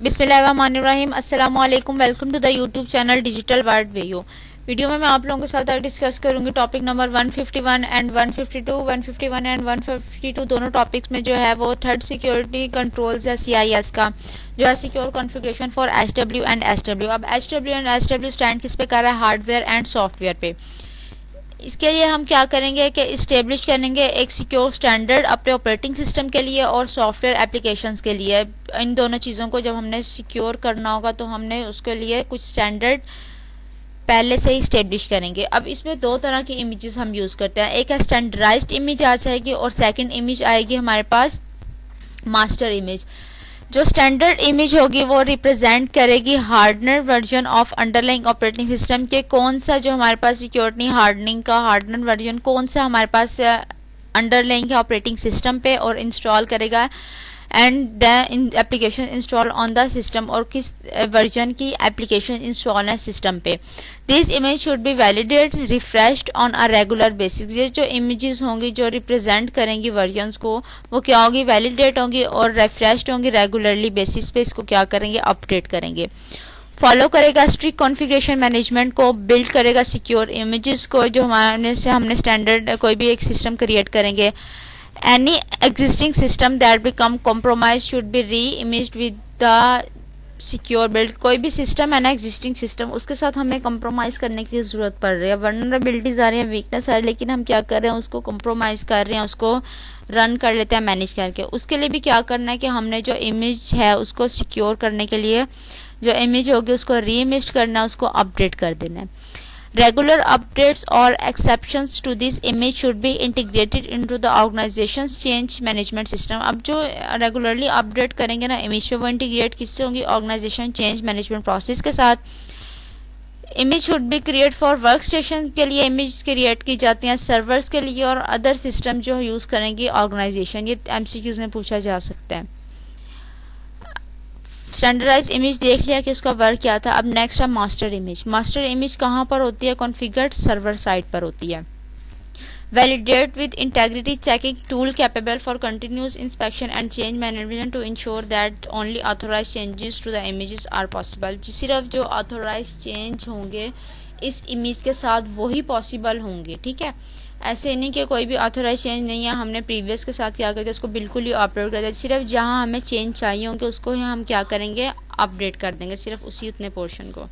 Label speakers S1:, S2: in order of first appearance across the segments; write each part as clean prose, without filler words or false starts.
S1: बिस्मिल्लाहिर्रहमानिर्रहीम अस्सलामु अलैकुम। Welcome to the YouTube channel digital world video में मैं आप लोगों के साथ डिस्कस करूंगी टॉपिक नंबर 151 एंड 152। 151 एंड 152 दोनों टॉपिक्स में जो है वो थर्ड सिक्योरिटी कंट्रोल्स है CIS का, जो है secure configuration for HW and SW। अब HW एंड SW स्टैंड किस पे कर रहा है? हार्डवेयर एंड सॉफ्टवेयर पे। इसके लिए हम क्या करेंगे कि इस्टेब्लिश करेंगे एक सिक्योर स्टैंडर्ड अपने ऑपरेटिंग सिस्टम के लिए और सॉफ्टवेयर एप्लीकेशंस के लिए। इन दोनों चीज़ों को जब हमने सिक्योर करना होगा तो हमने उसके लिए कुछ स्टैंडर्ड पहले से ही इस्टेब्लिश करेंगे। अब इसमें दो तरह की इमेजेस हम यूज़ करते हैं, एक है स्टैंडर्डाइज्ड इमेज आ जाएगी और सेकंड इमेज आएगी हमारे पास मास्टर इमेज। जो स्टैंडर्ड इमेज होगी वो रिप्रेजेंट करेगी hardener version of underlying operating system के कौन सा जो हमारे पास सिक्योरिटी हार्डनिंग का हार्डनर वर्जन कौन सा हमारे पास अंडरलाइंग है ऑपरेटिंग सिस्टम पे और इंस्टॉल करेगा and the application install on the system और किस वर्जन की एप्लीकेशन इंस्टॉल है सिस्टम पे। This image should be validate refreshed on a regular basis. ये जो इमेजेस होंगी जो रिप्रेजेंट करेंगी वर्जन्स को वो क्या होगी? वैलिडेट होंगी और रिफ्रेश्ड होंगी रेगुलरली बेसिस पे। इसको क्या करेंगे? अपडेट करेंगे। फॉलो करेगा स्ट्रिक्ट कॉन्फ़िगरेशन मैनेजमेंट को, बिल्ड करेगा सिक्योर इमेजेस को जो हमारे से हमने स्टैंडर्ड कोई भी एक सिस्टम क्रिएट करेंगे। Any existing system that become compromised should be re-imaged with the secure build। कोई भी सिस्टम है ना एग्जिस्टिंग सिस्टम, उसके साथ हमें कंप्रोमाइज करने की जरूरत पड़ रही है, वल्नरेबिलिटीज आ रही है, वीकनेस आ रही है, लेकिन हम क्या कर रहे हैं? उसको कंप्रोमाइज कर रहे हैं, उसको रन कर लेते हैं मैनेज करके। उसके लिए भी क्या करना है कि हमने जो इमेज है उसको सिक्योर करने के लिए जो इमेज होगी उसको री इमेज करना है, उसको अपडेट कर देना है। Regular updates or exceptions to this image should be integrated into the organization's change management system। अब जो रेगुलरली अपडेट करेंगे ना इमेज पे वो इंटीग्रेट किससे होंगी? ऑर्गेनाइजेशन चेंज मैनेजमेंट प्रोसेस के साथ। Image should be create for work station के लिए इमेज क्रिएट की जाती हैं, सर्वर्स के लिए और अदर सिस्टम जो यूज करेंगी ऑर्गेनाइजेशन। ये MCQs में पूछा जा सकता है। स्टैंडर्डाइज इमेज देख लिया कि उसका वर्क क्या था। अब नेक्स्ट है मास्टर इमेज। मास्टर इमेज कहाँ पर होती है? कॉन्फ़िगर्ड सर्वर साइड पर होती है। Validate with integrity checking tool capable for continuous inspection and change management to ensure that only authorise changes to the images are possible. सिर्फ जो ऑथोराइज चेंज होंगे इस इमेज के साथ वही पॉसिबल होंगे, ठीक है। ऐसे नहीं कि कोई भी ऑथोराइज चेंज नहीं है, हमने प्रीवियस के साथ क्या करते उसको बिल्कुल ही अपलोड कर देते। सिर्फ जहां हमें चेंज चाहिए होंगे उसको ही हम क्या करेंगे? अपडेट कर देंगे, सिर्फ उसी उतने पोर्शन को।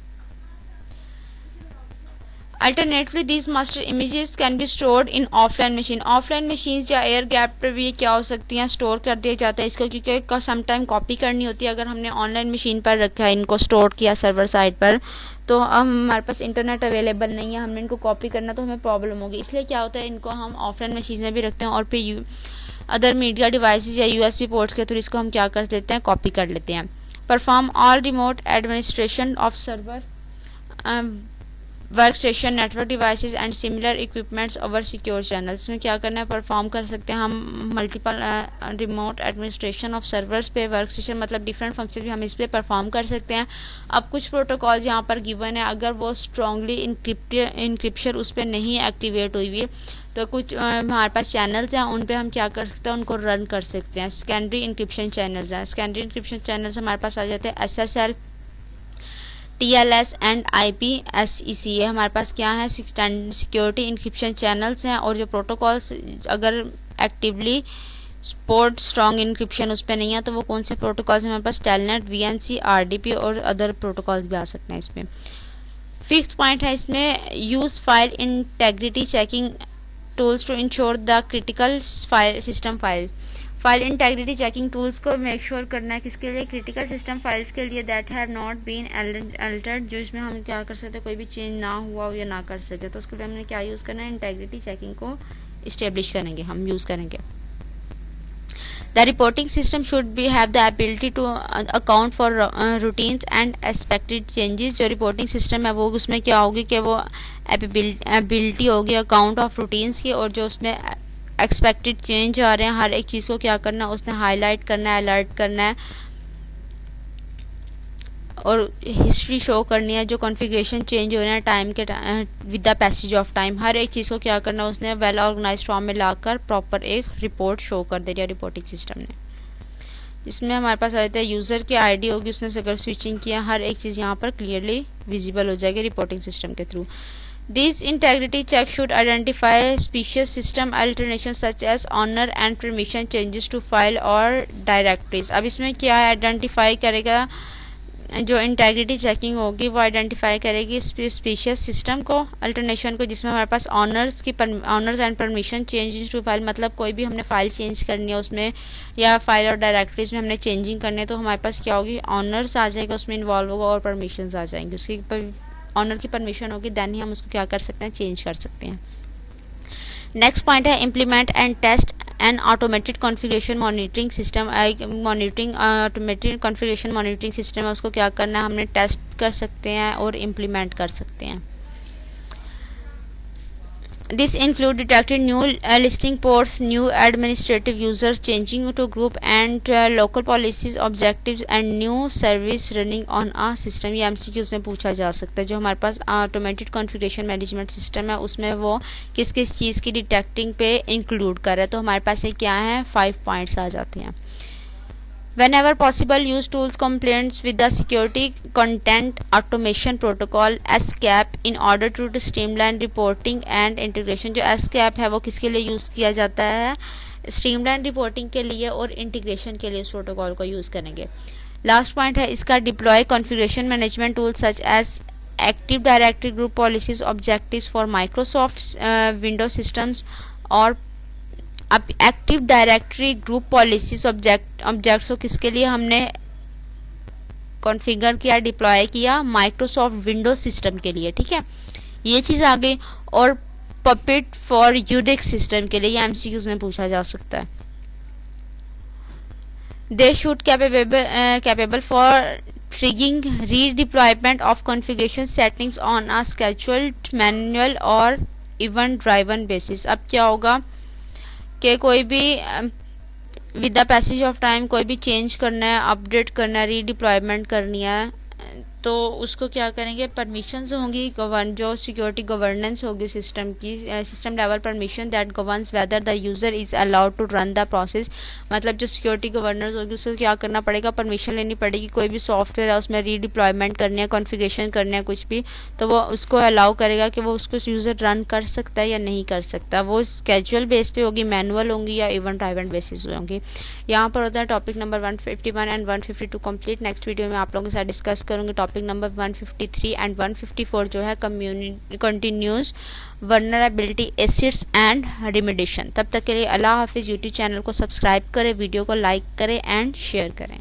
S1: Alternately these master images can be stored in offline machine. Offline machine या एयर गैप पर भी क्या हो सकती हैं? स्टोर कर दिया जाता है इसको, क्योंकि समटाइम कॉपी करनी होती है। अगर हमने ऑनलाइन मशीन पर रखा है, इनको स्टोर किया सर्वर साइड पर, तो हमारे पास इंटरनेट अवेलेबल नहीं है, हमने इनको कॉपी करना तो हमें प्रॉब्लम होगी। इसलिए क्या होता है इनको हम ऑफलाइन मशीन में भी रखते हैं और फिर अदर मीडिया डिवाइसेस या USB पोर्ट्स के थ्रू इसको हम क्या कर देते हैं? कॉपी कर लेते हैं। Perform all remote administration of server work station network devices and similar equipments over secure channels में क्या करना है? परफॉर्म कर सकते हैं हम multiple remote administration of servers पे, वर्क स्टेशन मतलब डिफरेंट फंक्शन भी हम इस पे परफॉर्म कर सकते हैं। अब कुछ प्रोटोकॉल्स यहाँ पर गिवन है, अगर वो स्ट्रांगली इंक्रिप्शन उस पर नहीं एक्टिवेट हुई हुई तो कुछ हमारे पास चैनल्स हैं उन पे हम क्या कर सकते हैं? उनको रन कर सकते हैं। सेकेंडरी इंक्रिप्शन चैनल्स हैं। सेकेंडरी इंक्रिप्शन चैनल्स हमारे पास आ जाते हैं SSL, TLS एंड IPSEC। ये हमारे पास क्या है? सिक्योरिटी इंक्रिप्शन चैनल्स हैं। और जो प्रोटोकॉल्स अगर एक्टिवली सपोर्ट स्ट्रॉन्ग इंक्रिप्शन उस पर नहीं है तो वो कौन से प्रोटोकॉल्स हमारे पास? टेलनेट, VNC, RDP और अदर प्रोटोकॉल्स भी आ सकते हैं इसमें। फिफ्थ पॉइंट है इसमें use file integrity checking tools to ensure the critical system file integrity checking tools को मेक श्योर करना है किसके लिए? क्रिटिकल सिस्टम फाइल्स के लिए that have not been altered, जो इसमें हम क्या कर सकते हैं? कोई भी चेंज ना हुआ हो या ना कर सके, तो उसके लिए हमने क्या यूज करना है? इंटेग्रिटी चेकिंग को इस्टेब्लिश करेंगे, हम यूज करेंगे। The reporting system should be have the ability to account for routines and expected changes. जो रिपोर्टिंग सिस्टम है वो उसमें क्या होगी कि वो एबिलिटी होगी अकाउंट ऑफ रूटीन्स की, और जो उसमें एक्सपेक्टेड चेंज आ रहे हैं हर एक चीज़ को क्या करना है? उसने हाईलाइट करना है, अलर्ट करना है और हिस्ट्री शो करनी है। जो कॉन्फ़िगरेशन चेंज हो रहे हैं टाइम के with the passage of time, हर एक चीज़ को क्या करना है? उसने वेल ऑर्गेनाइज्ड फॉर्म में लाकर प्रॉपर एक रिपोर्ट शो कर दे रही है रिपोर्टिंग सिस्टम ने।
S2: इसमें हमारे पास आ जाता है यूज़र की आईडी होगी, उसने अगर स्विचिंग किया, हर एक चीज़ यहाँ पर क्लियरली विजिबल हो जाएगी रिपोर्टिंग सिस्टम के through. These integrity checks should identify specious system alternations such as owner and permission changes to file or directories। अब इसमें क्या आइडेंटिफाई करेगा, जो इंटेग्रिटी चेकिंग होगी वो आइडेंटिफाई करेगी स्पेशियस सिस्टम को, अल्टरनेशन को, जिसमें हमारे पास owners and permission change to file, मतलब कोई भी हमने फाइल चेंज करनी है उसमें या फाइल और डायरेक्टरीज में हमने चेंजिंग करनी है तो हमारे पास क्या होगी, ऑनर्स आ जाएगा उसमें इन्वॉल्व होगा और परमिशंस आ जाएंगे। उसकी ऑनर की परमिशन होगी देन ही हम उसको क्या कर सकते हैं, चेंज कर सकते हैं। नेक्स्ट पॉइंट है implement and test an automated configuration monitoring system. Automated configuration monitoring system है, उसको क्या करना है, हमने टेस्ट कर सकते हैं और इम्प्लीमेंट कर सकते हैं। This include detecting new listing ports, new administrative users, changing to group and local policies, objectives and new service running on a system। ये MCQs में पूछा जा सकता है। जो हमारे पास ऑटोमेटेड कॉन्फ़िगरेशन मैनेजमेंट सिस्टम है उसमें वो किस किस चीज़ की डिटेक्टिंग पे इंक्लूड कर रहा है, तो हमारे पास ये क्या है, 5 पॉइंट्स आ जाते हैं। Whenever possible, use tools compliant with the Security Content Automation Protocol (SCAP) in order to streamline reporting and integration। जो SCAP है वो किसके लिए यूज़ किया जाता है, स्ट्रीमलाइन रिपोर्टिंग के लिए और इंटीग्रेशन के लिए इस प्रोटोकॉल को यूज़ करेंगे। लास्ट पॉइंट है इसका, deploy configuration management tool such as active directory group policies objectives for Microsoft Windows systems. और अब active directory group policies objects को किसके लिए हमने कॉन्फ़िगर किया, डिप्लॉय किया, माइक्रोसॉफ्ट विंडोज सिस्टम के लिए, ठीक है, ये चीज़ आ गई। और पपेट फॉर यूनिक्स सिस्टम के लिए, ये एमसीक्यूज में पूछा जा सकता है। They should capable for triggering redeployment of configuration settings on a scheduled manual or event driven basis। अब क्या होगा कि कोई भी with the passage of time कोई भी चेंज करना है, अपडेट करना है, रीडिप्लॉयमेंट करनी है, तो उसको क्या करेंगे, परमिशंस होंगी, जो सिक्योरिटी गवर्नेंस होगी सिस्टम की, system level permission that governs whether the user is allowed to run the process. मतलब जो सिक्योरिटी गवर्नेंस होगी उसको क्या करना पड़ेगा, परमिशन लेनी पड़ेगी। कोई भी सॉफ्टवेयर है उसमें रीडिप्लॉयमेंट करनी है, कॉन्फ़िगरेशन करना है कुछ भी, तो वो उसको अलाउ करेगा कि वो उसको यूज़र रन कर सकता है या नहीं कर सकता। वो कैजुअल बेस पे होगी, मैनुअल होंगी या इवेंट ड्राइवन बेसिस होंगी। यहाँ पर होता है topic number 151 and 152 complete. Next video में आप लोगों के साथ डिस्कस करूँगी टॉपिक नंबर 153 एंड 154 जो है continuous vulnerability acids and remediation. तब तक के लिए अल्लाह हाफिज़। यूट्यूब चैनल को सब्सक्राइब करें, वीडियो को लाइक करें एंड शेयर करें।